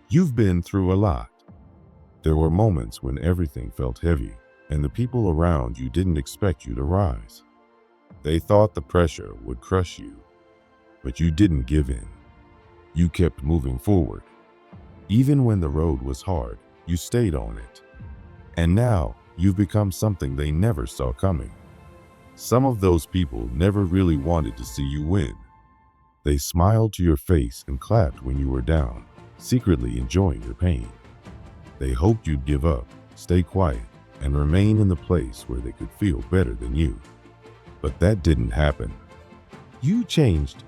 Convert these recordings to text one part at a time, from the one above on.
You've been through a lot. There were moments when everything felt heavy and the people around you didn't expect you to rise. They thought the pressure would crush you, but you didn't give in. You kept moving forward. Even when the road was hard, you stayed on it. And now you've become something they never saw coming. Some of those people never really wanted to see you win. They smiled to your face and clapped when you were down, secretly enjoying your pain. They hoped you'd give up, stay quiet, and remain in the place where they could feel better than you. But that didn't happen. You changed.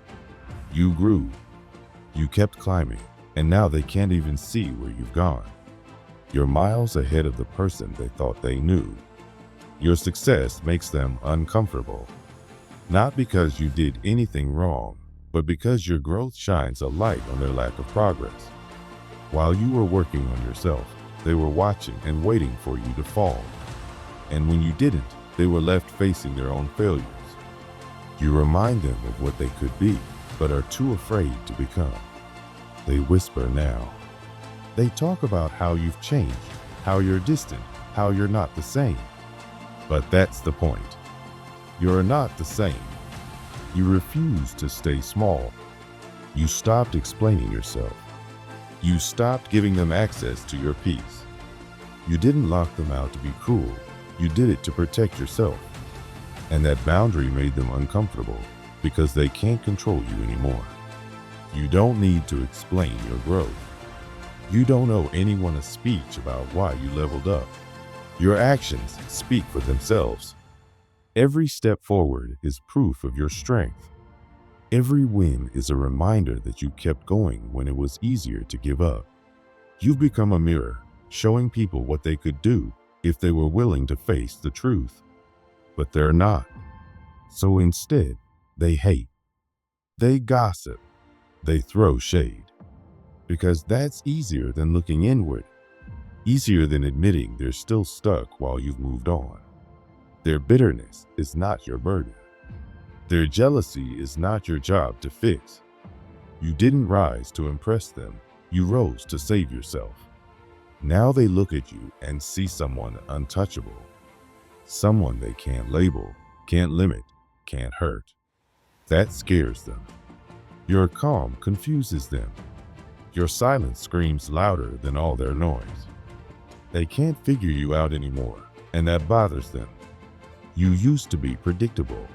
You grew. You kept climbing, and now they can't even see where you've gone. You're miles ahead of the person they thought they knew. Your success makes them uncomfortable. Not because you did anything wrong, but because your growth shines a light on their lack of progress. While you were working on yourself, they were watching and waiting for you to fall. And when you didn't, they were left facing their own failures. You remind them of what they could be, but are too afraid to become. They whisper now. They talk about how you've changed, how you're distant, how you're not the same. But that's the point. You're not the same. You refuse to stay small. You stopped explaining yourself. You stopped giving them access to your peace. You didn't lock them out to be cruel. You did it to protect yourself. And that boundary made them uncomfortable because they can't control you anymore. You don't need to explain your growth. You don't owe anyone a speech about why you leveled up. Your actions speak for themselves. Every step forward is proof of your strength. Every win is a reminder that you kept going when it was easier to give up. You've become a mirror, showing people what they could do if they were willing to face the truth. But they're not. So instead, they hate. They gossip. They throw shade. Because that's easier than looking inward. Easier than admitting they're still stuck while you've moved on. Their bitterness is not your burden. Their jealousy is not your job to fix. You didn't rise to impress them. You rose to save yourself. Now they look at you and see someone untouchable. Someone they can't label, can't limit, can't hurt. That scares them. Your calm confuses them. Your silence screams louder than all their noise. They can't figure you out anymore, and that bothers them. You used to be predictable.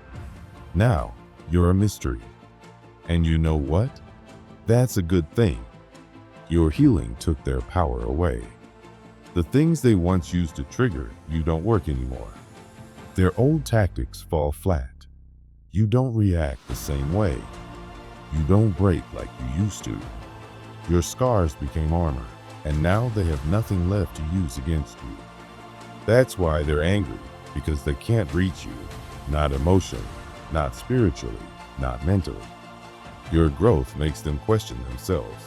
Now, you're a mystery. And you know what? That's a good thing. Your healing took their power away. The things they once used to trigger you don't work anymore. Their old tactics fall flat. You don't react the same way. You don't break like you used to. Your scars became armor, and now they have nothing left to use against you. That's why they're angry, because they can't reach you, not emotionally, not spiritually, not mentally. Your growth makes them question themselves,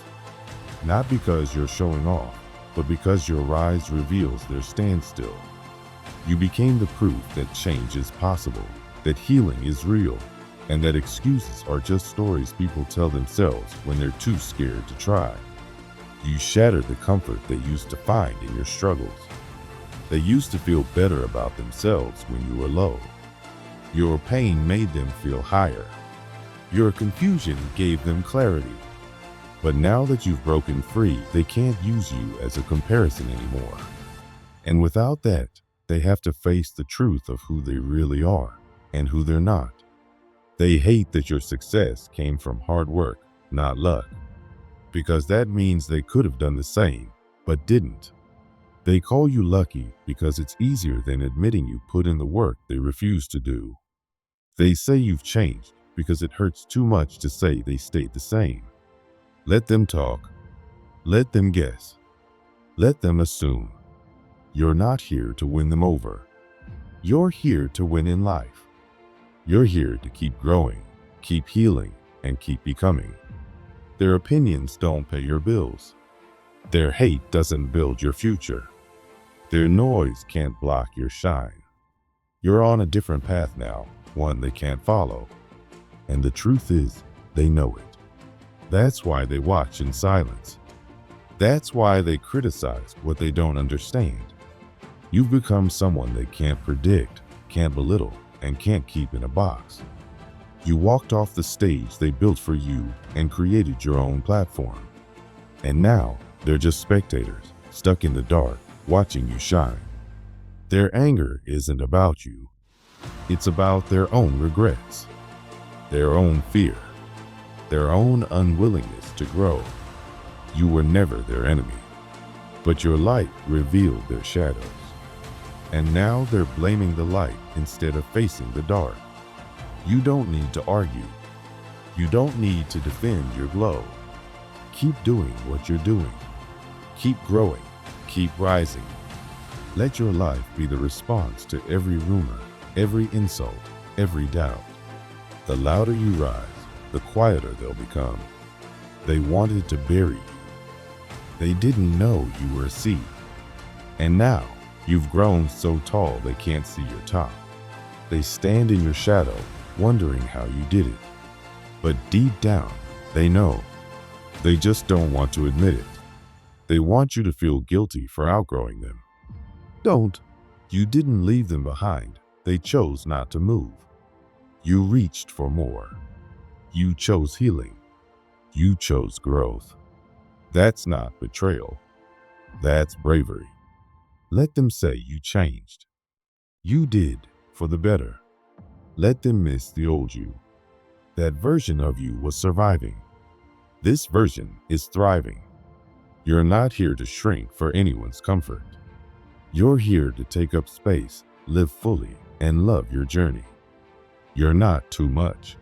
not because you're showing off, but because your rise reveals their standstill. You became the proof that change is possible, that healing is real, and that excuses are just stories people tell themselves when they're too scared to try. You shattered the comfort they used to find in your struggles. They used to feel better about themselves when you were low. Your pain made them feel higher. Your confusion gave them clarity. But now that you've broken free, they can't use you as a comparison anymore. And without that, they have to face the truth of who they really are and who they're not. They hate that your success came from hard work, not luck, because that means they could have done the same, but didn't. They call you lucky because it's easier than admitting you put in the work they refuse to do. They say you've changed because it hurts too much to say they stayed the same. Let them talk. Let them guess. Let them assume. You're not here to win them over. You're here to win in life. You're here to keep growing, keep healing, and keep becoming. Their opinions don't pay your bills. Their hate doesn't build your future. Their noise can't block your shine. You're on a different path now, one they can't follow. And the truth is, they know it. That's why they watch in silence. That's why they criticize what they don't understand. You've become someone they can't predict, can't belittle, and can't keep in a box. You walked off the stage they built for you and created your own platform. And now they're just spectators, stuck in the dark, watching you shine. Their anger isn't about you. It's about their own regrets, their own fear, their own unwillingness to grow. You were never their enemy, but your light revealed their shadows. And now they're blaming the light instead of facing the dark. You don't need to argue. You don't need to defend your glow. Keep doing what you're doing. Keep growing. Keep rising. Let your life be the response to every rumor, every insult, every doubt. The louder you rise, the quieter they'll become. They wanted to bury you. They didn't know you were a seed. And now, you've grown so tall they can't see your top. They stand in your shadow, wondering how you did it. But deep down, they know. They just don't want to admit it. They want you to feel guilty for outgrowing them. Don't. You didn't leave them behind. They chose not to move. You reached for more. You chose healing. You chose growth. That's not betrayal. That's bravery. Let them say you changed. You did, for the better. Let them miss the old you. That version of you was surviving. This version is thriving. You're not here to shrink for anyone's comfort. You're here to take up space, live fully, and love your journey. You're not too much.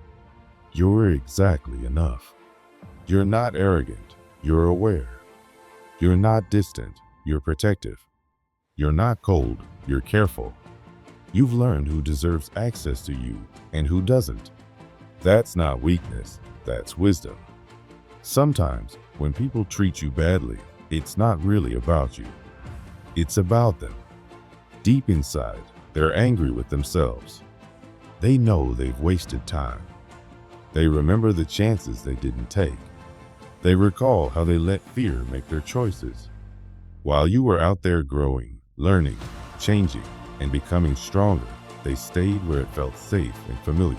You're exactly enough. You're not arrogant. You're aware. You're not distant. You're protective. You're not cold. You're careful. You've learned who deserves access to you and who doesn't. That's not weakness. That's wisdom. Sometimes, when people treat you badly, it's not really about you. It's about them. Deep inside, they're angry with themselves. They know they've wasted time. They remember the chances they didn't take. They recall how they let fear make their choices. While you were out there growing, learning, changing, and becoming stronger, they stayed where it felt safe and familiar.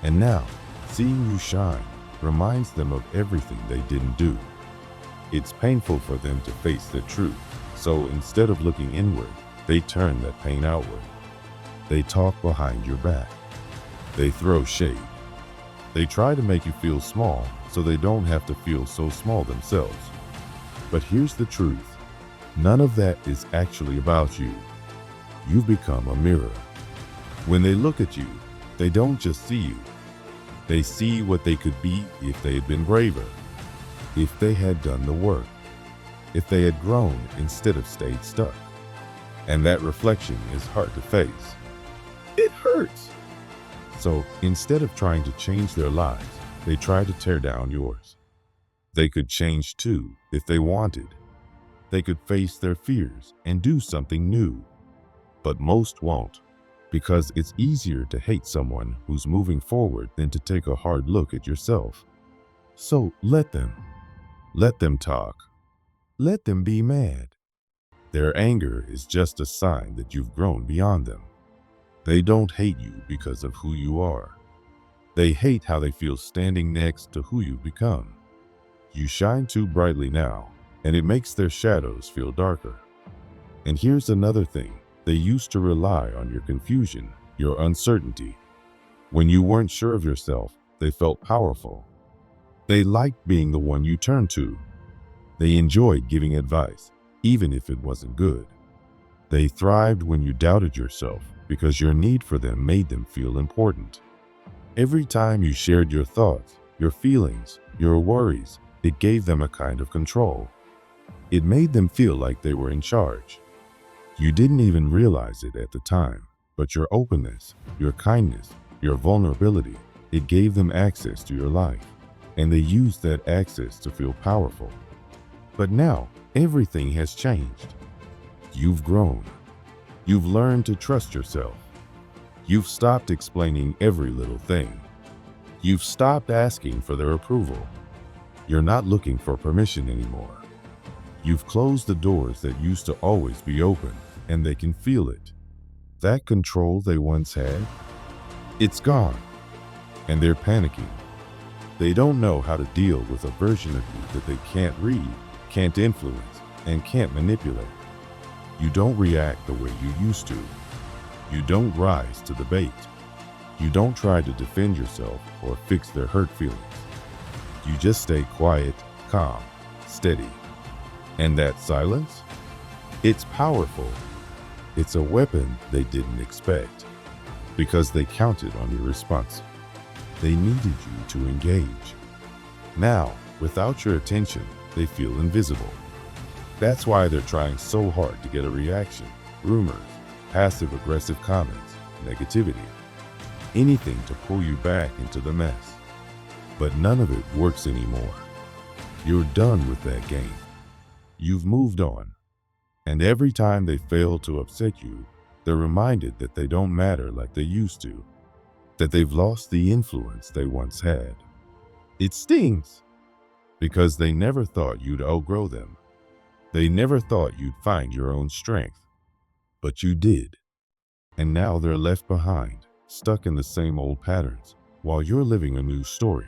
And now, seeing you shine reminds them of everything they didn't do. It's painful for them to face the truth, so instead of looking inward, they turn that pain outward. They talk behind your back. They throw shade. They try to make you feel small so they don't have to feel so small themselves. But here's the truth. None of that is actually about you. You've become a mirror. When they look at you, they don't just see you. They see what they could be if they had been braver, if they had done the work, if they had grown instead of stayed stuck. And that reflection is hard to face. It hurts. So instead of trying to change their lives, they try to tear down yours. They could change too if they wanted. They could face their fears and do something new. But most won't, because it's easier to hate someone who's moving forward than to take a hard look at yourself. So let them. Let them talk. Let them be mad. Their anger is just a sign that you've grown beyond them. They don't hate you because of who you are. They hate how they feel standing next to who you've become. You shine too brightly now, and it makes their shadows feel darker. And here's another thing. They used to rely on your confusion, your uncertainty. When you weren't sure of yourself, they felt powerful. They liked being the one you turned to. They enjoyed giving advice, even if it wasn't good. They thrived when you doubted yourself because your need for them made them feel important. Every time you shared your thoughts, your feelings, your worries, it gave them a kind of control. It made them feel like they were in charge. You didn't even realize it at the time, but your openness, your kindness, your vulnerability, it gave them access to your life, and they used that access to feel powerful. But now, everything has changed. You've grown. You've learned to trust yourself. You've stopped explaining every little thing. You've stopped asking for their approval. You're not looking for permission anymore. You've closed the doors that used to always be open, and they can feel it. That control they once had, it's gone, and they're panicking. They don't know how to deal with a version of you that they can't read, can't influence, and can't manipulate. You don't react the way you used to. You don't rise to the bait. You don't try to defend yourself or fix their hurt feelings. You just stay quiet, calm, steady. And that silence? It's powerful. It's a weapon they didn't expect, because they counted on your response. They needed you to engage. Now, without your attention, they feel invisible. That's why they're trying so hard to get a reaction. Rumors, passive-aggressive comments, negativity, anything to pull you back into the mess. But none of it works anymore. You're done with that game. You've moved on. And every time they fail to upset you, they're reminded that they don't matter like they used to, that they've lost the influence they once had. It stings, because they never thought you'd outgrow them. They never thought you'd find your own strength. But you did. And now they're left behind, stuck in the same old patterns, while you're living a new story.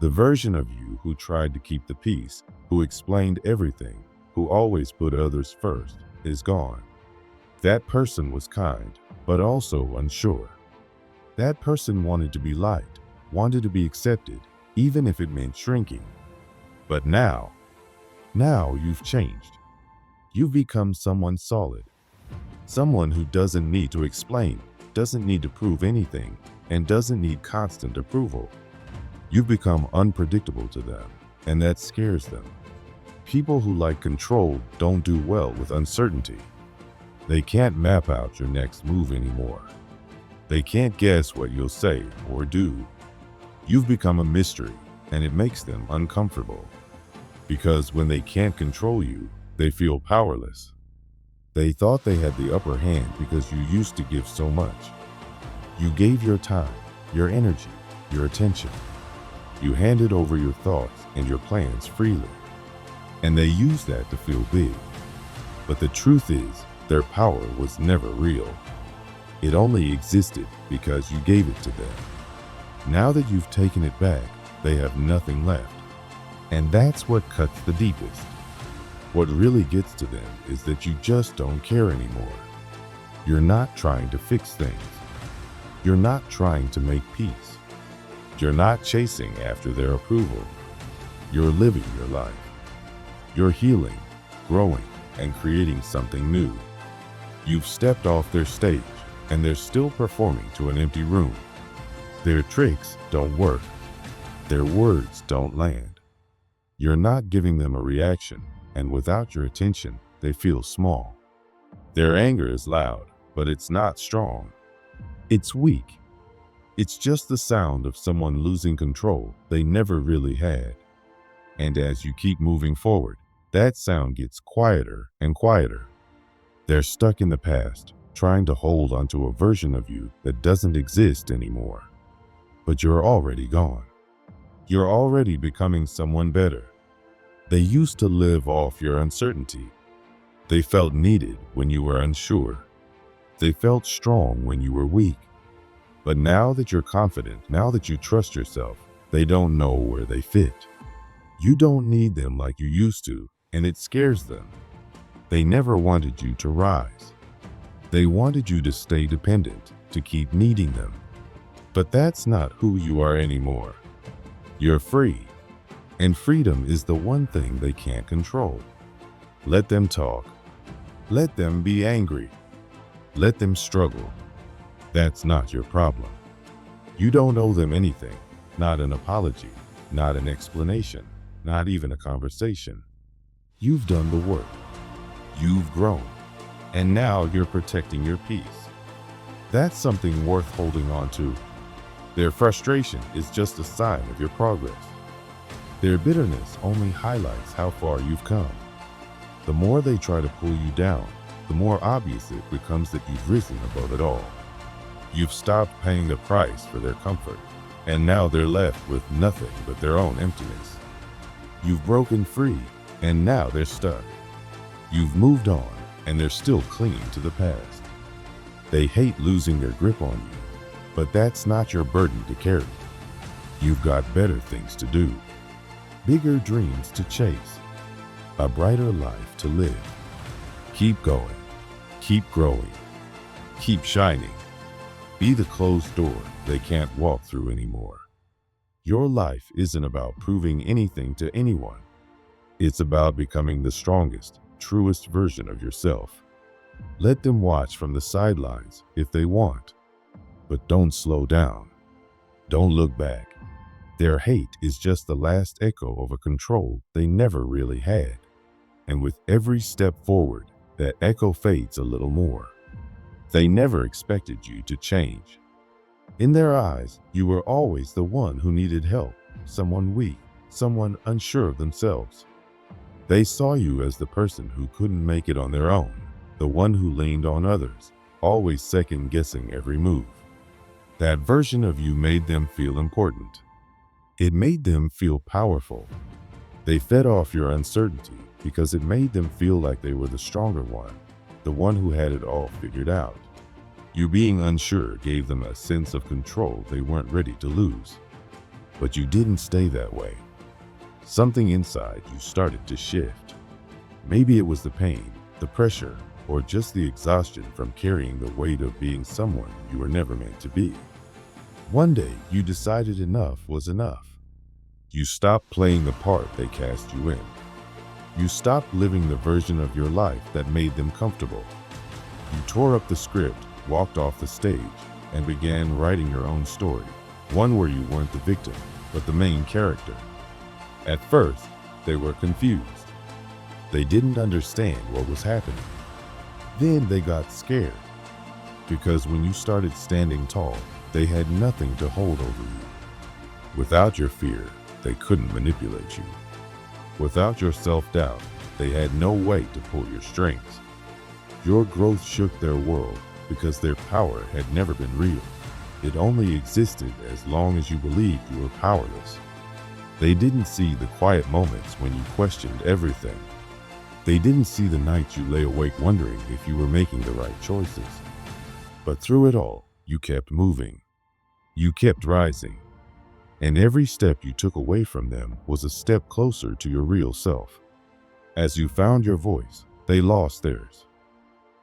The version of you who tried to keep the peace, who explained everything, who always put others first, is gone. That person was kind, but also unsure. That person wanted to be liked, wanted to be accepted, even if it meant shrinking. But now you've changed. You've become someone solid. Someone who doesn't need to explain, doesn't need to prove anything, and doesn't need constant approval. You've become unpredictable to them, and that scares them. People who like control don't do well with uncertainty. They can't map out your next move anymore. They can't guess what you'll say or do. You've become a mystery, and it makes them uncomfortable. Because when they can't control you, they feel powerless. They thought they had the upper hand because you used to give so much. You gave your time, your energy, your attention. You handed over your thoughts and your plans freely. And they used that to feel big. But the truth is, their power was never real. It only existed because you gave it to them. Now that you've taken it back, they have nothing left. And that's what cuts the deepest. What really gets to them is that you just don't care anymore. You're not trying to fix things. You're not trying to make peace. You're not chasing after their approval. You're living your life. You're healing, growing, and creating something new. You've stepped off their stage, and they're still performing to an empty room. Their tricks don't work. Their words don't land. You're not giving them a reaction, and without your attention, they feel small. Their anger is loud, but it's not strong. It's weak. It's just the sound of someone losing control they never really had. And as you keep moving forward, that sound gets quieter and quieter. They're stuck in the past, trying to hold onto a version of you that doesn't exist anymore. But you're already gone. You're already becoming someone better. They used to live off your uncertainty. They felt needed when you were unsure. They felt strong when you were weak. But now that you're confident, now that you trust yourself, they don't know where they fit. You don't need them like you used to, and it scares them. They never wanted you to rise. They wanted you to stay dependent, to keep needing them. But that's not who you are anymore. You're free, and freedom is the one thing they can't control. Let them talk. Let them be angry. Let them struggle. That's not your problem. You don't owe them anything, not an apology, not an explanation, not even a conversation. You've done the work. You've grown. And now you're protecting your peace. That's something worth holding on to. Their frustration is just a sign of your progress. Their bitterness only highlights how far you've come. The more they try to pull you down, the more obvious it becomes that you've risen above it all. You've stopped paying the price for their comfort, and now they're left with nothing but their own emptiness. You've broken free, and now they're stuck. You've moved on, and they're still clinging to the past. They hate losing their grip on you, but that's not your burden to carry. You've got better things to do, bigger dreams to chase, a brighter life to live. Keep going, keep growing, keep shining. Be the closed door they can't walk through anymore. Your life isn't about proving anything to anyone. It's about becoming the strongest, truest version of yourself. Let them watch from the sidelines if they want, but don't slow down. Don't look back. Their hate is just the last echo of a control they never really had. And with every step forward, that echo fades a little more. They never expected you to change. In their eyes, you were always the one who needed help, someone weak, someone unsure of themselves. They saw you as the person who couldn't make it on their own, the one who leaned on others, always second-guessing every move. That version of you made them feel important. It made them feel powerful. They fed off your uncertainty because it made them feel like they were the stronger one, the one who had it all figured out. You being unsure gave them a sense of control they weren't ready to lose. But you didn't stay that way. Something inside you started to shift. Maybe it was the pain, the pressure, or just the exhaustion from carrying the weight of being someone you were never meant to be. One day, you decided enough was enough. You stopped playing the part they cast you in. You stopped living the version of your life that made them comfortable. You tore up the script, walked off the stage, and began writing your own story, one where you weren't the victim, but the main character. At first, they were confused. They didn't understand what was happening. Then they got scared, because when you started standing tall, they had nothing to hold over you. Without your fear, they couldn't manipulate you. Without your self-doubt, they had no way to pull your strings. Your growth shook their world because their power had never been real. It only existed as long as you believed you were powerless. They didn't see the quiet moments when you questioned everything. They didn't see the nights you lay awake wondering if you were making the right choices. But through it all, you kept moving. You kept rising. And every step you took away from them was a step closer to your real self. As you found your voice, they lost theirs.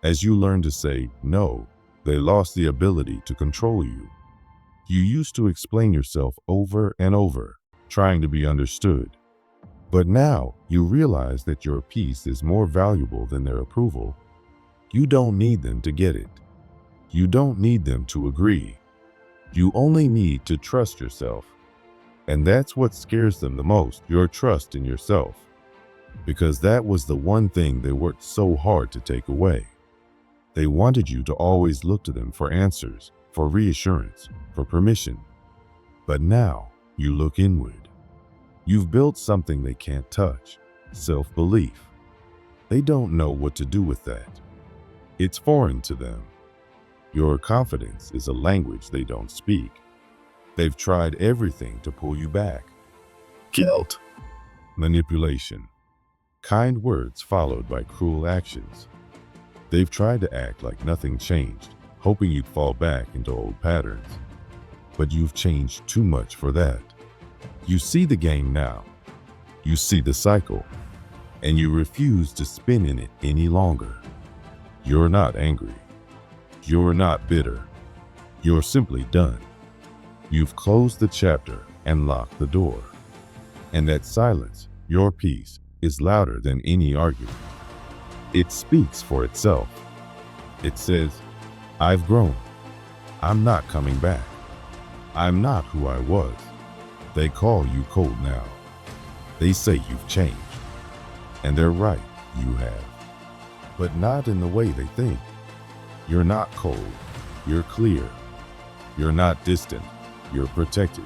As you learned to say no, they lost the ability to control you. You used to explain yourself over and over, trying to be understood. But now you realize that your peace is more valuable than their approval. You don't need them to get it. You don't need them to agree. You only need to trust yourself. And that's what scares them the most, your trust in yourself. Because that was the one thing they worked so hard to take away. They wanted you to always look to them for answers, for reassurance, for permission. But now you look inward. You've built something they can't touch, self-belief. They don't know what to do with that. It's foreign to them. Your confidence is a language they don't speak. They've tried everything to pull you back. Guilt, manipulation, kind words followed by cruel actions. They've tried to act like nothing changed, hoping you'd fall back into old patterns. But you've changed too much for that. You see the game now. You see the cycle. And you refuse to spin in it any longer. You're not angry. You're not bitter. You're simply done. You've closed the chapter and locked the door. And that silence, your peace, is louder than any argument. It speaks for itself. It says, I've grown. I'm not coming back. I'm not who I was. They call you cold now. They say you've changed. And they're right, you have. But not in the way they think. You're not cold. You're clear. You're not distant. You're protected.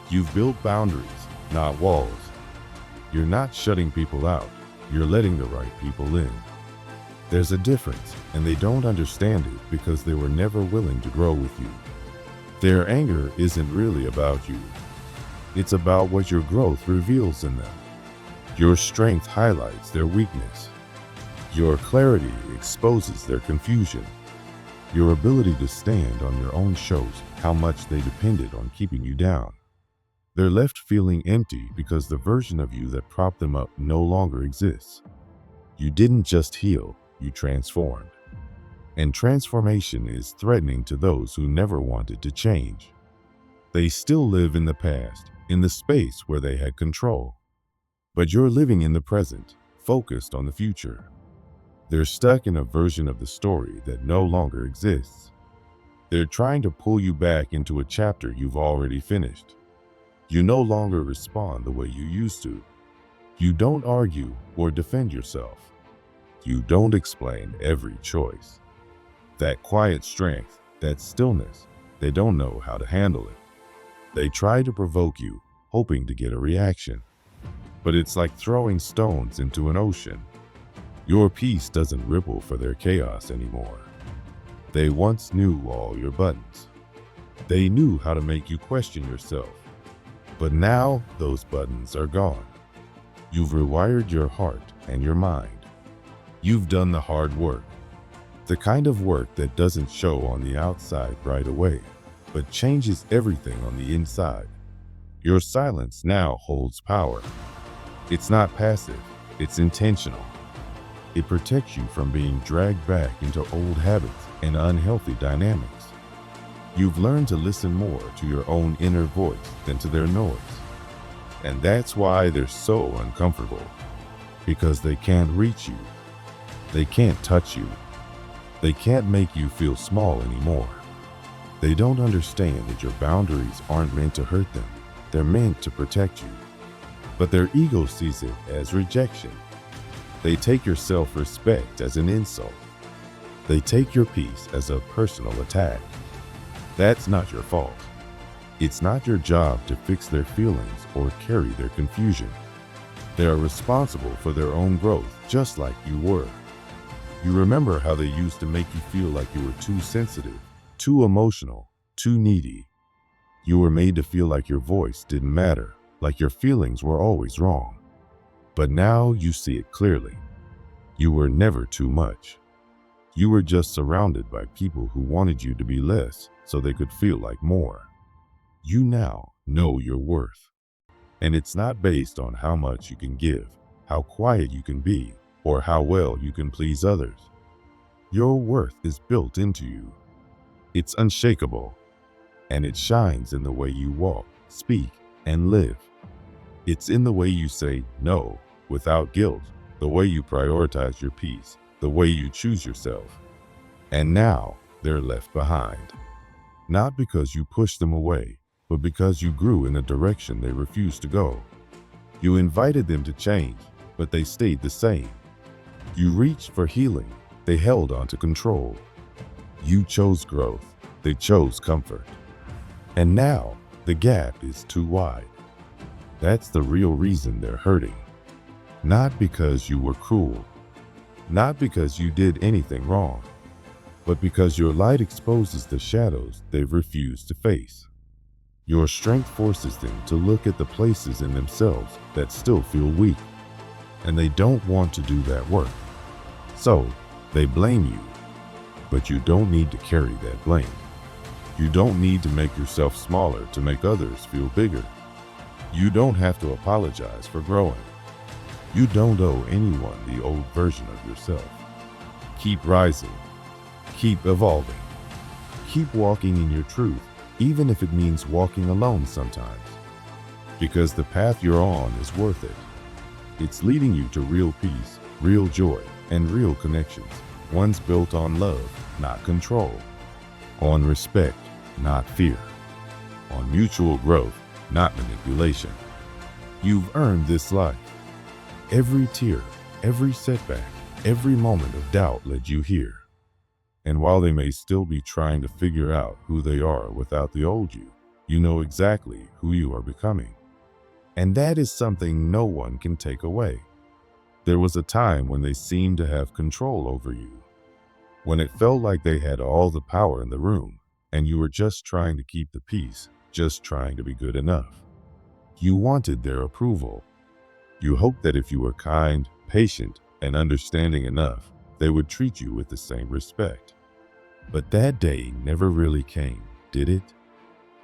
You've built boundaries, not walls. You're not shutting people out. You're letting the right people in. There's a difference, and they don't understand it because they were never willing to grow with you. Their anger isn't really about you. It's about what your growth reveals in them. Your strength highlights their weakness. Your clarity exposes their confusion. Your ability to stand on your own shows how much they depended on keeping you down. They're left feeling empty because the version of you that propped them up no longer exists. You didn't just heal, you transformed. And transformation is threatening to those who never wanted to change. They still live in the past, in the space where they had control. But you're living in the present, focused on the future. They're stuck in a version of the story that no longer exists. They're trying to pull you back into a chapter you've already finished. You no longer respond the way you used to. You don't argue or defend yourself. You don't explain every choice. That quiet strength, that stillness, they don't know how to handle it. They try to provoke you, hoping to get a reaction. But it's like throwing stones into an ocean. Your peace doesn't ripple for their chaos anymore. They once knew all your buttons. They knew how to make you question yourself. But now those buttons are gone. You've rewired your heart and your mind. You've done the hard work. The kind of work that doesn't show on the outside right away, but changes everything on the inside. Your silence now holds power. It's not passive, it's intentional. It protects you from being dragged back into old habits and unhealthy dynamics. You've learned to listen more to your own inner voice than to their noise. And that's why they're so uncomfortable, because they can't reach you. They can't touch you. They can't make you feel small anymore. They don't understand that your boundaries aren't meant to hurt them. They're meant to protect you. But their ego sees it as rejection. They take your self-respect as an insult. They take your peace as a personal attack. That's not your fault. It's not your job to fix their feelings or carry their confusion. They are responsible for their own growth, just like you were. You remember how they used to make you feel like you were too sensitive, too emotional, too needy. You were made to feel like your voice didn't matter, like your feelings were always wrong. But now you see it clearly. You were never too much. You were just surrounded by people who wanted you to be less so they could feel like more. You now know your worth. And it's not based on how much you can give, how quiet you can be, or how well you can please others. Your worth is built into you. It's unshakable, and it shines in the way you walk, speak, and live. It's in the way you say no without guilt, the way you prioritize your peace, the way you choose yourself. And now they're left behind. Not because you pushed them away, but because you grew in a direction they refused to go. You invited them to change, but they stayed the same. You reached for healing, they held on to control. You chose growth, they chose comfort. And now the gap is too wide. That's the real reason they're hurting. Not because you were cruel, not because you did anything wrong, but because your light exposes the shadows they've refused to face. Your strength forces them to look at the places in themselves that still feel weak, and they don't want to do that work. So they blame you, but you don't need to carry that blame. You don't need to make yourself smaller to make others feel bigger. You don't have to apologize for growing. You don't owe anyone the old version of yourself. Keep rising. Keep evolving. Keep walking in your truth, even if it means walking alone sometimes. Because the path you're on is worth it. It's leading you to real peace, real joy, and real connections. Ones built on love, not control. On respect, not fear. On mutual growth, not manipulation. You've earned this life. Every tear, every setback, every moment of doubt led you here. And while they may still be trying to figure out who they are without the old you, you know exactly who you are becoming. And that is something no one can take away. There was a time when they seemed to have control over you, when it felt like they had all the power in the room, and you were just trying to keep the peace, just trying to be good enough. You wanted their approval. You hoped that if you were kind, patient, and understanding enough, they would treat you with the same respect. But that day never really came, did it?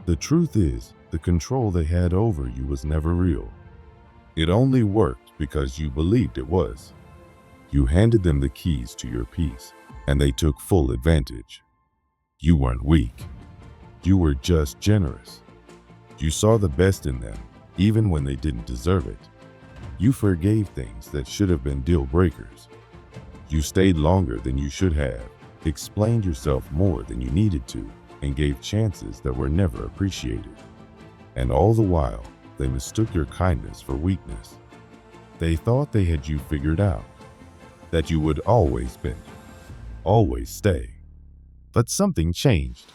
The truth is, the control they had over you was never real. It only worked because you believed it was. You handed them the keys to your peace, and they took full advantage. You weren't weak. You were just generous. You saw the best in them, even when they didn't deserve it. You forgave things that should have been deal breakers. You stayed longer than you should have, explained yourself more than you needed to, and gave chances that were never appreciated. And all the while, they mistook your kindness for weakness. They thought they had you figured out, that you would always bend, always stay. But something changed.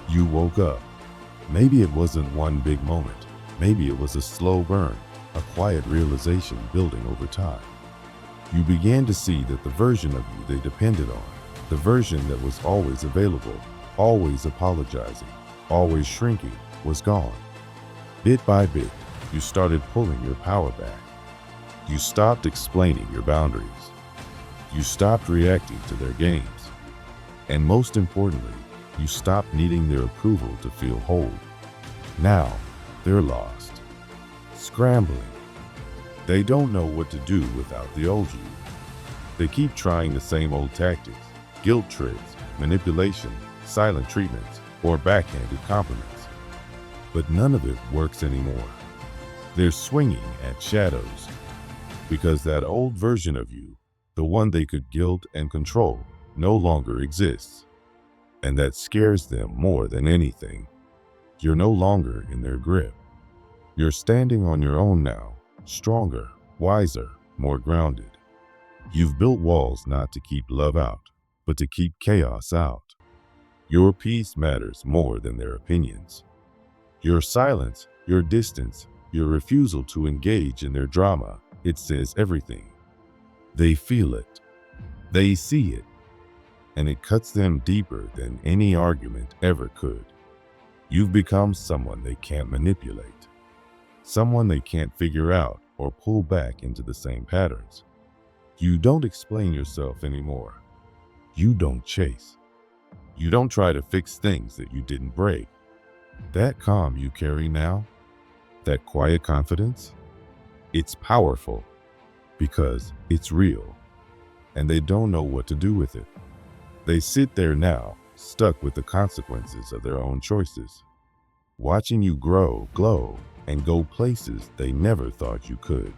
You woke up. Maybe it wasn't one big moment. Maybe it was a slow burn, a quiet realization building over time. You began to see that the version of you they depended on, the version that was always available, always apologizing, always shrinking, was gone. Bit by bit, you started pulling your power back. You stopped explaining your boundaries. You stopped reacting to their games. And most importantly, you stopped needing their approval to feel whole. Now, they're lost, scrambling. They don't know what to do without the old you. They keep trying the same old tactics, guilt trips, manipulation, silent treatments, or backhanded compliments. But none of it works anymore. They're swinging at shadows because that old version of you, the one they could guilt and control, no longer exists. And that scares them more than anything. You're no longer in their grip. You're standing on your own now, stronger, wiser, more grounded. You've built walls not to keep love out, but to keep chaos out. Your peace matters more than their opinions. Your silence, your distance, your refusal to engage in their drama, it says everything. They feel it. They see it. And it cuts them deeper than any argument ever could. You've become someone they can't manipulate, someone they can't figure out or pull back into the same patterns. You don't explain yourself anymore. You don't chase. You don't try to fix things that you didn't break. That calm you carry now, that quiet confidence, it's powerful because it's real, and they don't know what to do with it. They sit there now, stuck with the consequences of their own choices, watching you grow, glow, and go places they never thought you could.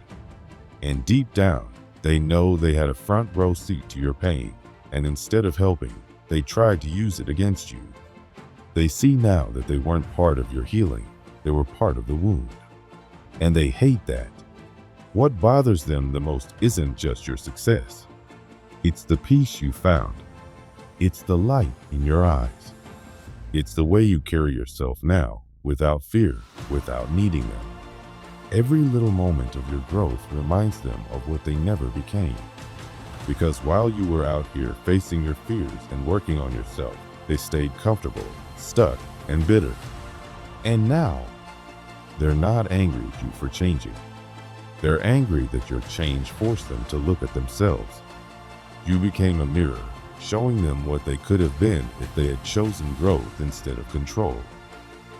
And deep down, they know they had a front row seat to your pain, and instead of helping, they tried to use it against you. They see now that they weren't part of your healing, they were part of the wound. And they hate that. What bothers them the most isn't just your success. It's the peace you found. It's the light in your eyes. It's the way you carry yourself now, without fear, without needing them. Every little moment of your growth reminds them of what they never became. Because while you were out here facing your fears and working on yourself, they stayed comfortable, stuck, and bitter. And now, they're not angry at you for changing. They're angry that your change forced them to look at themselves. You became a mirror, showing them what they could have been if they had chosen growth instead of control.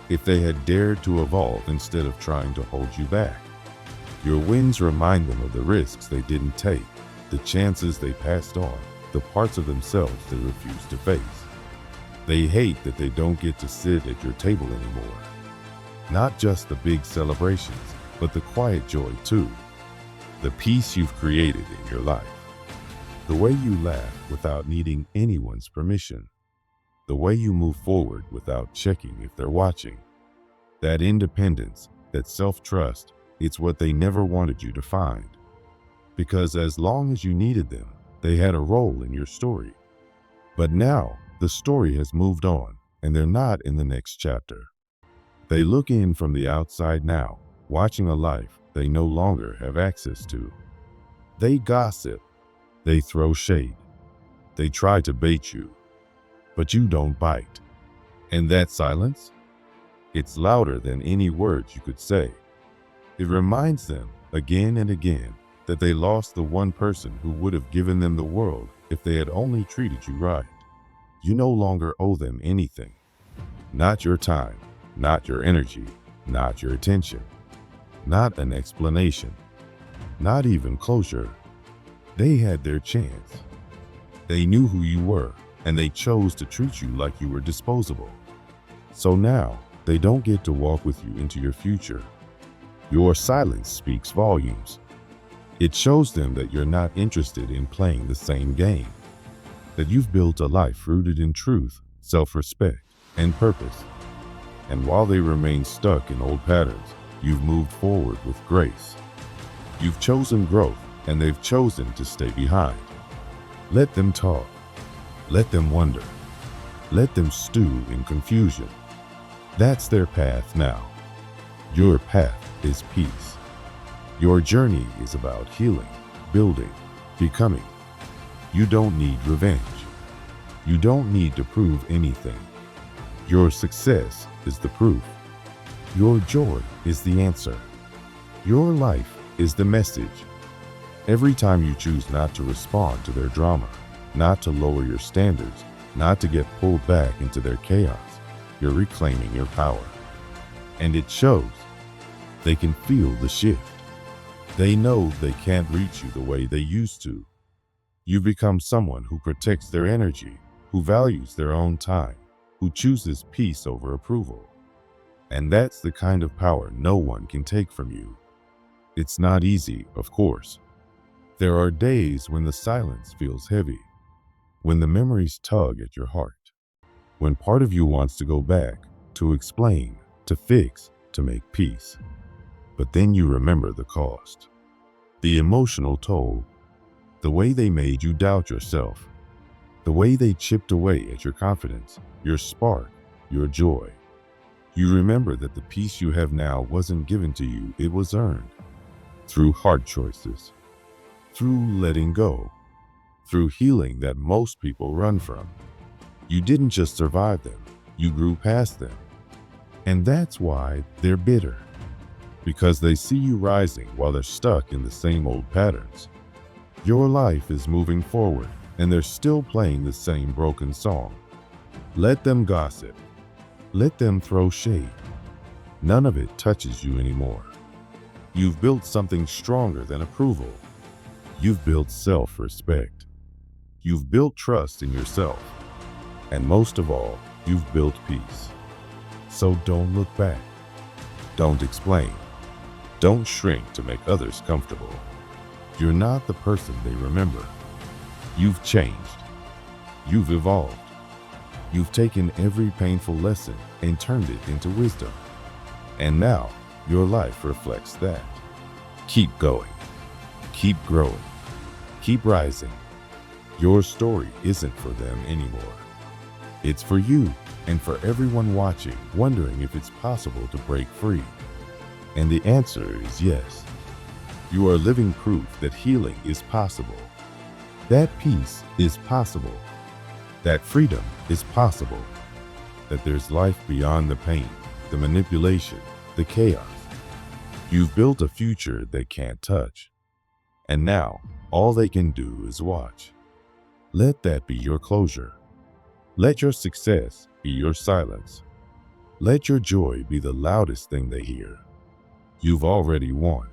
If they had dared to evolve instead of trying to hold you back. Your wins remind them of the risks they didn't take, the chances they passed on, the parts of themselves they refused to face. They hate that they don't get to sit at your table anymore. Not just the big celebrations, but the quiet joy too. The peace you've created in your life. The way you laugh without needing anyone's permission. The way you move forward without checking if they're watching. That independence, that self-trust, it's what they never wanted you to find. Because as long as you needed them, they had a role in your story. But now, the story has moved on, and they're not in the next chapter. They look in from the outside now, watching a life they no longer have access to. They gossip. They throw shade. They try to bait you. But you don't bite. And that silence? It's louder than any words you could say. It reminds them again and again, that they lost the one person who would have given them the world if they had only treated you right. You no longer owe them anything. Not your time, not your energy, not your attention, not an explanation, not even closure. They had their chance. They knew who you were, and they chose to treat you like you were disposable. So now, they don't get to walk with you into your future. Your silence speaks volumes. It shows them that you're not interested in playing the same game, that you've built a life rooted in truth, self-respect, and purpose. And while they remain stuck in old patterns, you've moved forward with grace. You've chosen growth, and they've chosen to stay behind. Let them talk. Let them wonder. Let them stew in confusion. That's their path now. Your path is peace. Your journey is about healing, building, becoming. You don't need revenge. You don't need to prove anything. Your success is the proof. Your joy is the answer. Your life is the message. Every time you choose not to respond to their drama, not to lower your standards, not to get pulled back into their chaos, you're reclaiming your power. And it shows. They can feel the shift. They know they can't reach you the way they used to. You've become someone who protects their energy, who values their own time, who chooses peace over approval. And that's the kind of power no one can take from you. It's not easy, of course. There are days when the silence feels heavy, when the memories tug at your heart, when part of you wants to go back, to explain, to fix, to make peace. But then you remember the cost, the emotional toll, the way they made you doubt yourself, the way they chipped away at your confidence, your spark, your joy. You remember that the peace you have now wasn't given to you, it was earned through hard choices, through letting go, through healing that most people run from. You didn't just survive them, you grew past them. And that's why they're bitter, because they see you rising while they're stuck in the same old patterns. Your life is moving forward, and they're still playing the same broken song. Let them gossip. Let them throw shade. None of it touches you anymore. You've built something stronger than approval. You've built self-respect. You've built trust in yourself. And most of all, you've built peace. So don't look back. Don't explain. Don't shrink to make others comfortable. You're not the person they remember. You've changed. You've evolved. You've taken every painful lesson and turned it into wisdom. And now, your life reflects that. Keep going. Keep growing. Keep rising. Your story isn't for them anymore. It's for you and for everyone watching, wondering if it's possible to break free. And the answer is yes. You are living proof that healing is possible. That peace is possible. That freedom is possible. That there's life beyond the pain, the manipulation, the chaos. You've built a future they can't touch. And now, all they can do is watch. Let that be your closure. Let your success be your silence. Let your joy be the loudest thing they hear. You've already won.